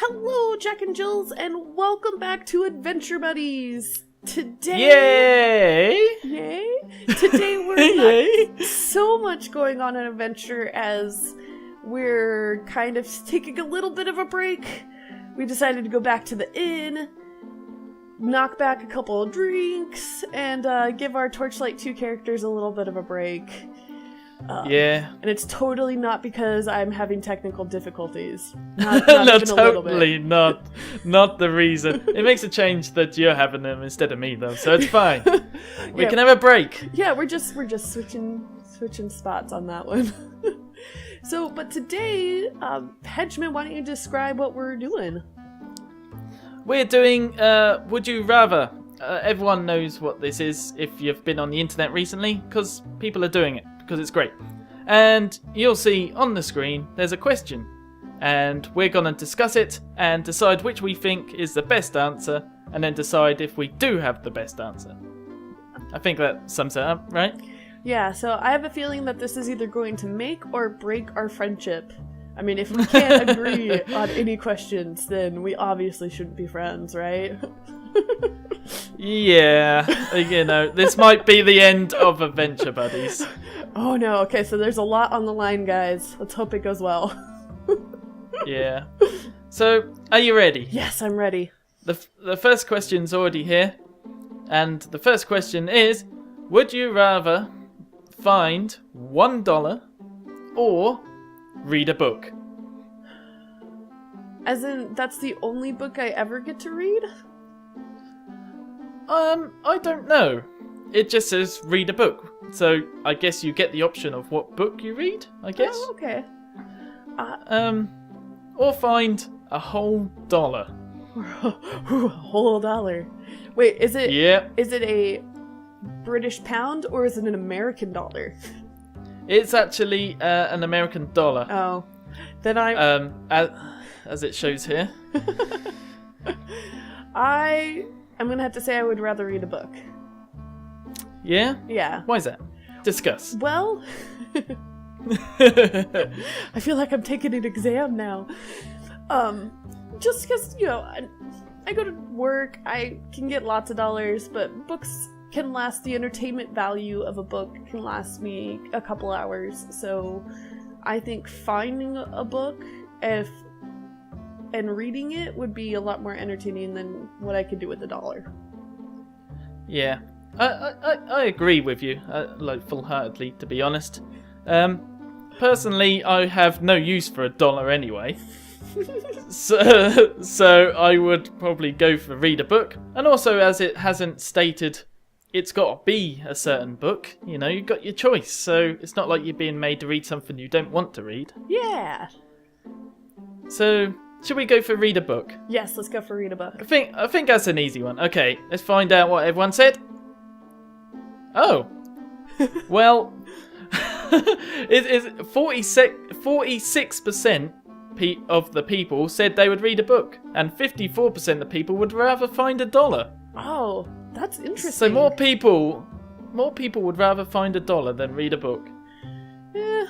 Hello, Jack and Jills, and welcome back to Adventure Buddies. Today, yay! Today we're got so much going on in Adventure as we're kind of taking a little bit of a break. We decided to go back to the inn, knock back a couple of drinks, and give our Torchlight 2 characters a little bit of a break. And it's totally not because I'm having technical difficulties. Not no, even a little bit. Totally not the reason. It makes a change that you're having them instead of me, though, so it's fine. We can have a break. Yeah, we're just switching spots on that one. But today, Hedgeman, why don't you describe what we're doing? We're doing Would You Rather. Everyone knows what this is if you've been on the internet recently, because people are doing it. Because it's great. And you'll see on the screen there's a question. And we're going to discuss it and decide which we think is the best answer, and then decide if we do have the best answer. I think that sums it up, right? Yeah, so I have a feeling that this is either going to make or break our friendship. I mean, if we can't agree on any questions, then we obviously shouldn't be friends, right? Yeah, this might be the end of Adventure Buddies. Oh no, okay, so there's a lot on the line, guys. Let's hope it goes well. Yeah. So, are you ready? Yes, I'm ready. The first question's already here. And the first question is, would you rather find $1 or read a book? As in, that's the only book I ever get to read? I don't know. It just says read a book. So I guess you get the option of what book you read, I guess. Oh, okay. Or find a whole $1. A whole $1. Wait, is it? Yeah. Is it a British pound or is it an American dollar? It's actually an American dollar. Oh, then I. As it shows here. I'm gonna have to say I would rather read a book. Yeah? Yeah. Why is that? Discuss. Well, I feel like I'm taking an exam now. Just because, I go to work, I can get lots of dollars, but books can last, the entertainment value of a book can last me a couple hours. So I think finding a book and reading it would be a lot more entertaining than what I could do with $1. Yeah. I agree with you, full-heartedly, to be honest. Personally, I have no use for $1 anyway. so I would probably go for read a book. And also, as it hasn't stated it's got to be a certain book, you've got your choice. So it's not like you're being made to read something you don't want to read. Yeah. So, should we go for read a book? Yes, let's go for read a book. I think that's an easy one. Okay, let's find out what everyone said. Oh, well, it is 46% of the people said they would read a book, and 54% of people would rather find $1. Oh, that's interesting. So more people would rather find $1 than read a book. Yeah.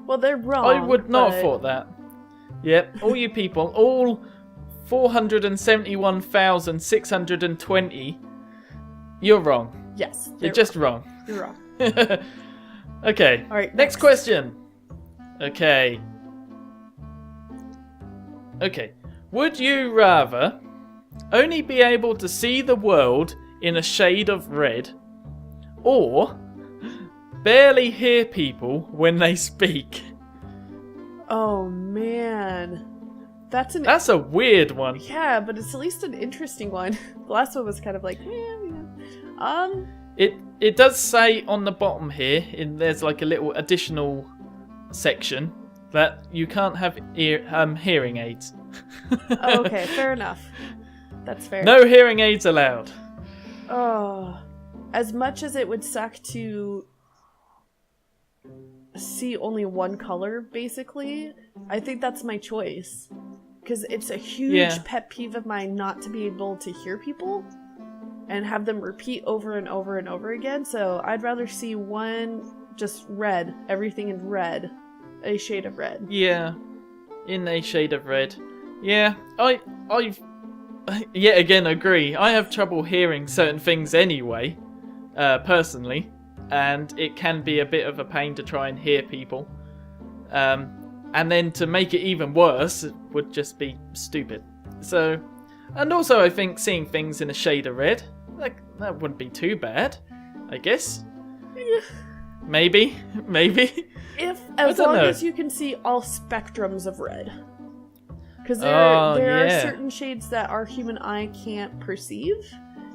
Well, they're wrong. I would not have thought that. Yep, all you people, all 471,620, you're wrong. Yes. You're just wrong. You're wrong. Okay. All right. Next question. Okay. Would you rather only be able to see the world in a shade of red, or barely hear people when they speak? Oh man. That's a weird one. Yeah, but it's at least an interesting one. The last one was kind of like, It does say on the bottom here, there's like a little additional section that you can't have hearing aids. Oh, okay, fair enough. That's fair. No hearing aids allowed. Oh, as much as it would suck to see only one color, basically, I think that's my choice. Because it's a huge pet peeve of mine not to be able to hear people and have them repeat over and over and over again. So I'd rather see one just red, everything in red, a shade of red. Yeah, in a shade of red. Yeah, I yet again agree. I have trouble hearing certain things anyway, personally, and it can be a bit of a pain to try and hear people. And then to make it even worse would just be stupid. So, and also I think seeing things in a shade of red, like, that wouldn't be too bad, I guess. Maybe. As long as you can see all spectrums of red. Because there are certain shades that our human eye can't perceive.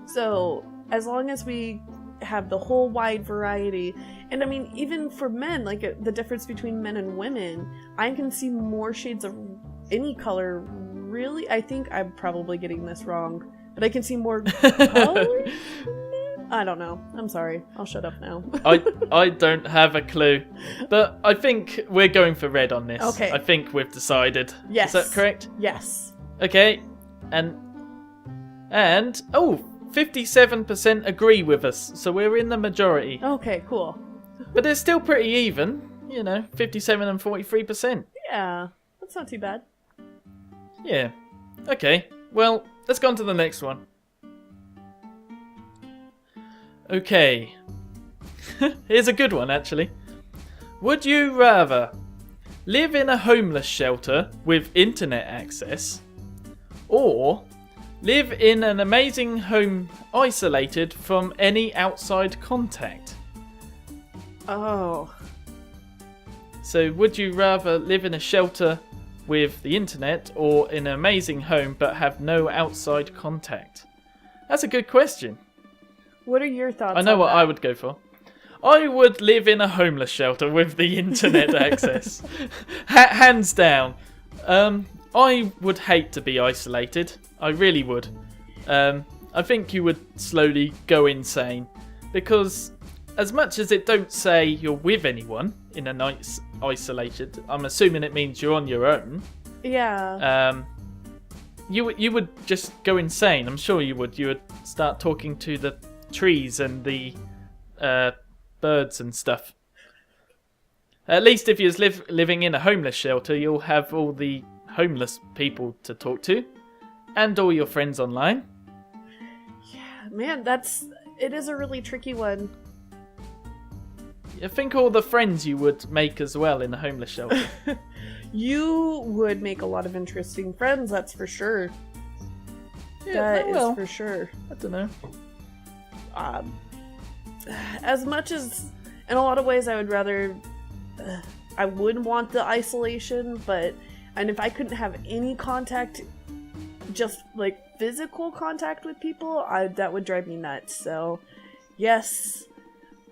So as long as we have the whole wide variety, and I mean, even for men, like the difference between men and women, I can see more shades of any color. Really, I think I'm probably getting this wrong, but I can see more colors. I don't know. I'm sorry. I'll shut up now. I don't have a clue. But I think we're going for red on this. Okay. I think we've decided. Yes. Is that correct? Yes. Okay. And 57% agree with us. So we're in the majority. Okay, cool. But it's still pretty even. 57 and 43%. Yeah. That's not too bad. Yeah. Okay. Well, let's go on to the next one. Okay. Here's a good one, actually. Would you rather live in a homeless shelter with internet access, or live in an amazing home isolated from any outside contact? Oh. So would you rather live in a shelter with the internet, or in an amazing home but have no outside contact? That's a good question. What are your thoughts on that? I know what I would go for. I would live in a homeless shelter with the internet access. Hands down. I would hate to be isolated. I really would. I think you would slowly go insane. Because as much as it don't say you're with anyone in a nice isolated, I'm assuming it means you're on your own. Yeah. You would just go insane. I'm sure you would. You would start talking to the trees and the birds and stuff. At least if you're living in a homeless shelter, you'll have all the homeless people to talk to, and all your friends online. Yeah, man, it is a really tricky one. I think all the friends you would make as well in a homeless shelter. You would make a lot of interesting friends, that's for sure. Yeah, that is for sure. I don't know. As much as, in a lot of ways, I would rather, I would want the isolation, and if I couldn't have any contact, just like physical contact with people, that would drive me nuts. So, yes,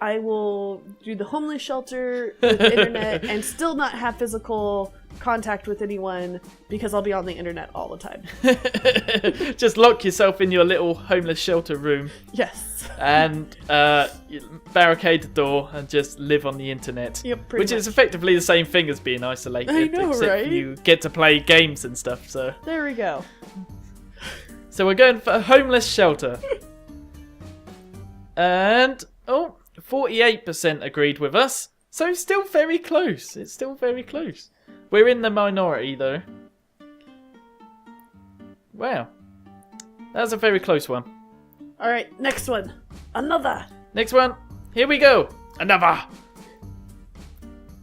I will do the homeless shelter with internet and still not have physical contact with anyone because I'll be on the internet all the time. Just lock yourself in your little homeless shelter room. Yes. And barricade the door and just live on the internet. Yep, which is effectively the same thing as being isolated. I know, except right? You get to play games and stuff. So there we go. So we're going for a homeless shelter. And 48% agreed with us. So still very close. It's still very close. We're in the minority though. Wow. That was a very close one. Alright, next one. Another. Next one. Here we go. Another.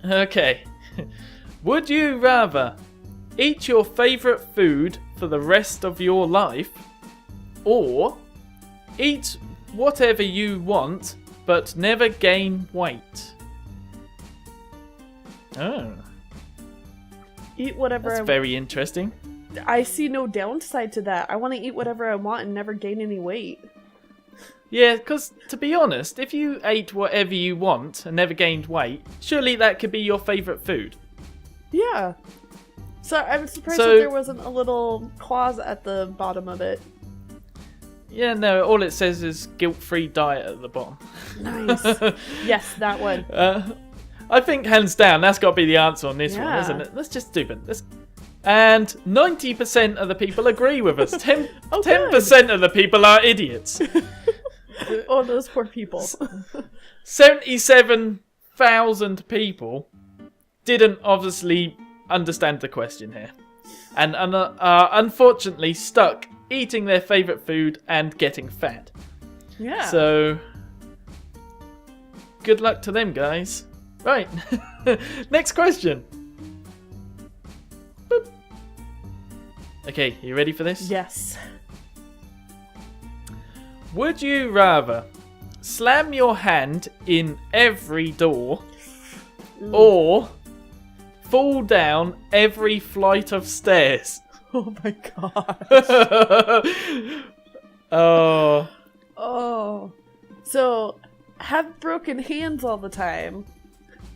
Okay. Would you rather eat your favourite food for the rest of your life, or eat whatever you want but never gain weight? Oh. Eat whatever That's very interesting. I see no downside to that. I want to eat whatever I want and never gain any weight. Yeah, because to be honest, if you ate whatever you want and never gained weight, surely that could be your favourite food. Yeah. So I'm surprised that there wasn't a little clause at the bottom of it. Yeah, no, all it says is guilt-free diet at the bottom. Nice. Yes, that one. I think hands down that's got to be the answer on this one, isn't it? Let's just do it. And 90% of the people agree with us. 10% of the people are idiots. Oh, those poor people. 77,000 people didn't obviously understand the question here. and are unfortunately stuck eating their favourite food and getting fat. Yeah. So, good luck to them, guys. Right. Next question. Boop. Okay, you ready for this? Yes. Would you rather slam your hand in every door or fall down every flight of stairs? Oh my gosh. Oh. Oh. So, have broken hands all the time,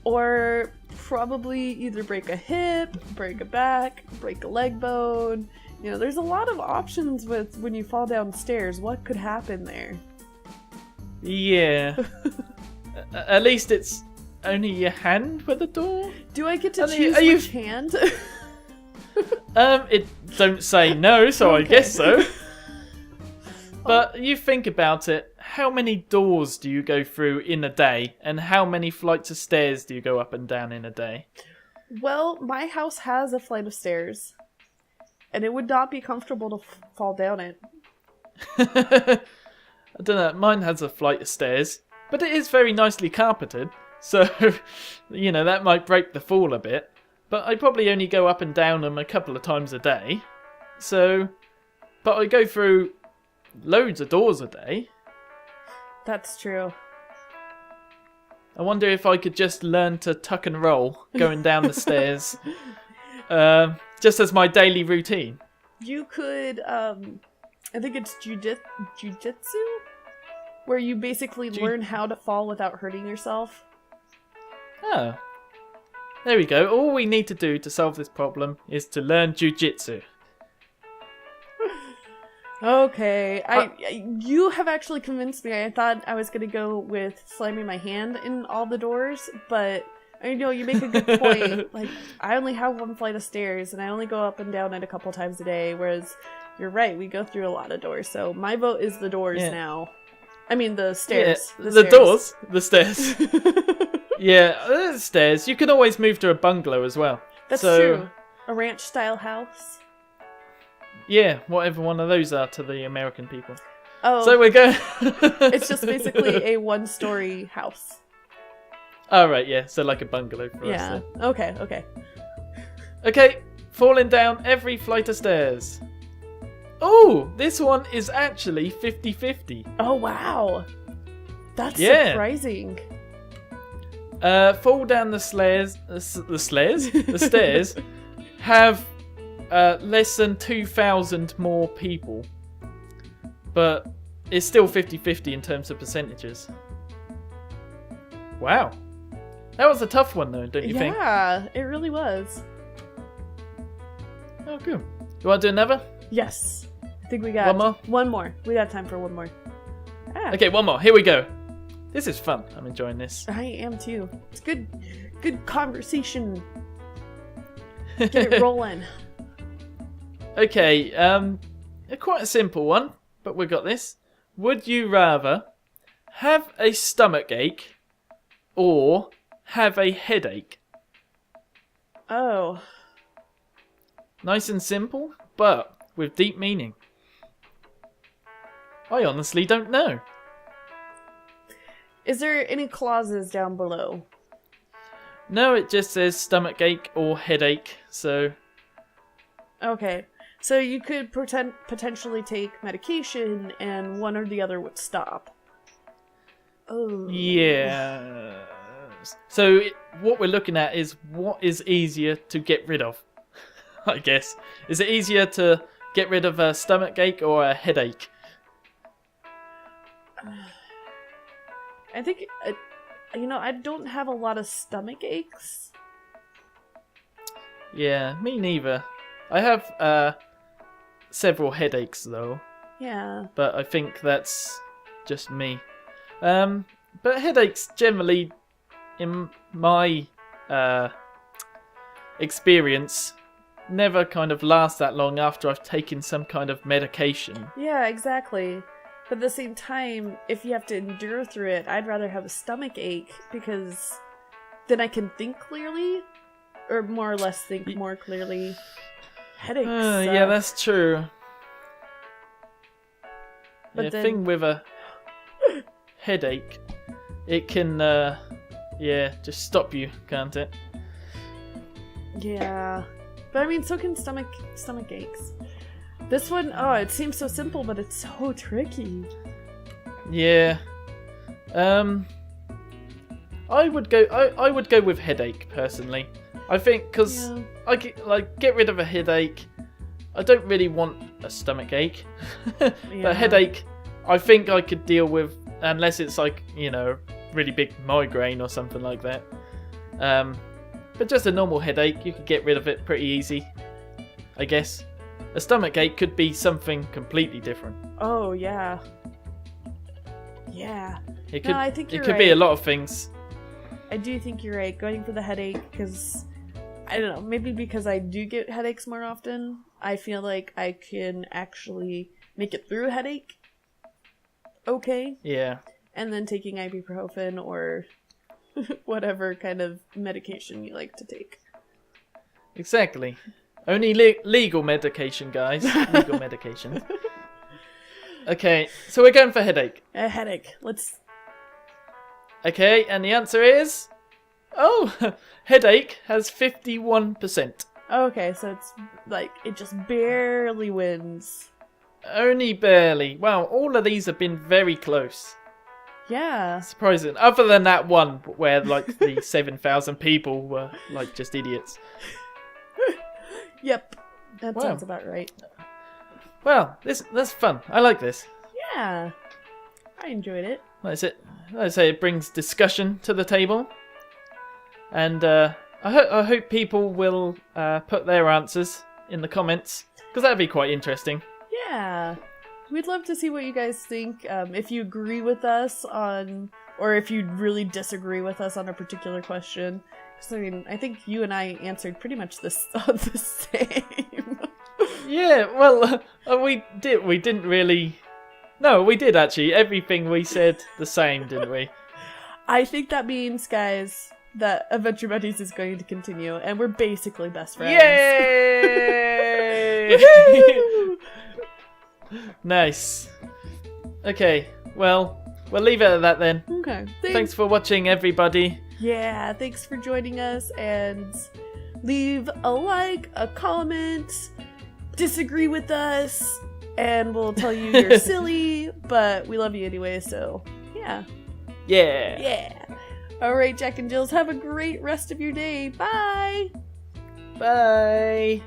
or probably either break a hip, break a back, break a leg bone. You know, there's a lot of options with when you fall downstairs. What could happen there? Yeah. At least it's only your hand with the door. Do I get to choose which hand? It don't say no, so Okay. I guess so. But you think about it, how many doors do you go through in a day, and how many flights of stairs do you go up and down in a day? Well, my house has a flight of stairs, and it would not be comfortable to fall down it. I don't know, mine has a flight of stairs, but it is very nicely carpeted, so, you know, that might break the fall a bit. But I probably only go up and down them a couple of times a day, so, but I go through loads of doors a day. That's true. I wonder if I could just learn to tuck and roll going down the stairs, just as my daily routine. You could, I think it's jujitsu, where you basically learn how to fall without hurting yourself. Oh. There we go. All we need to do to solve this problem is to learn jujitsu. Okay, you have actually convinced me. I thought I was gonna go with slamming my hand in all the doors, but I know you make a good point. Like, I only have one flight of stairs, and I only go up and down it a couple times a day, whereas you're right, we go through a lot of doors. So my vote is the doors now. I mean, the stairs. Yeah, the doors? The stairs. Yeah, the stairs. You can always move to a bungalow as well. That's true. A ranch-style house. Yeah, whatever one of those are to the American people. Oh. So we're going... It's just basically a one-story house. Oh, right, yeah. So like a bungalow for us. Yeah. Okay, okay. Okay, falling down every flight of stairs. Oh, this one is actually 50-50. Oh, wow. That's Yeah. surprising. Fall down the stairs. The stairs have less than 2,000 more people, but it's still 50-50 in terms of percentages. Wow, that was a tough one though, don't you think? Yeah, it really was. Oh, good. You want to do another? Yes. I think we got One more? One more. We got time for one more. Ah, Okay, one more. Here we go. This is fun. I'm enjoying this. I am too. It's good conversation. Get it rolling. Okay, quite a simple one, but we got this. Would you rather have a stomach ache or have a headache? Oh. Nice and simple, but with deep meaning. I honestly don't know. Is there any clauses down below? No, it just says stomach ache or headache, so... Okay. So you could potentially take medication and one or the other would stop. Oh. Yeah. So what we're looking at is what is easier to get rid of, I guess. Is it easier to get rid of a stomach ache or a headache? I think, I don't have a lot of stomach aches. Yeah, me neither. I have several headaches though, Yeah. but I think that's just me. But headaches generally, in my experience, never kind of last that long after I've taken some kind of medication. Yeah, exactly. But at the same time, if you have to endure through it, I'd rather have a stomach ache because then I can think clearly, or more or less think more clearly. Headaches. Yeah, that's true. But Yeah, then- thing with a headache, it can, just stop you, can't it? Yeah. But I mean, so can stomach aches. This one, it seems so simple, but it's so tricky. Yeah. I would go with headache personally. I think because Yeah. I get rid of a headache. I don't really want a stomach ache, but Yeah. a headache, I think I could deal with unless it's like really big migraine or something like that. But just a normal headache, you could get rid of it pretty easy, I guess. A stomach ache could be something completely different. Oh, yeah. Yeah. It could. I think it you're could be a right. lot of things. I do think you're right. Going for the headache, because, I don't know, maybe because I do get headaches more often, I feel like I can actually make it through a headache okay. Yeah. And then taking ibuprofen or whatever kind of medication you like to take. Exactly. Only legal medication, guys. Legal medication. Okay, so we're going for headache. A headache. Let's... Okay, and the answer is... Oh, headache has 51%. Okay, so it's like, it just barely wins. Only barely. Wow, all of these have been very close. Yeah. Surprising. Other than that one where like the 7,000 people were like just idiots. Yep. That Wow. sounds about right. Well, that's fun. I like this. Yeah. I enjoyed it. That's it. Like I say, it brings discussion to the table. And I hope people will put their answers in the comments, because that'd be quite interesting. Yeah. We'd love to see what you guys think. If you agree with us on, or if you really disagree with us on a particular question. Because, I mean, I think you and I answered pretty much the same. Yeah, well, we didn't really... No, we did actually. Everything we said the same, didn't we? I think that means, guys, that Adventure Buddies is going to continue, and we're basically best friends. Yay! Woohoo! Nice. Okay, well, we'll leave it at that then. Okay. Thanks for watching, everybody. Yeah, thanks for joining us, and leave a like, a comment, disagree with us, and we'll tell you you're silly, but we love you anyway, so yeah. Yeah. Yeah. Alright, Jack and Jills, have a great rest of your day. Bye! Bye.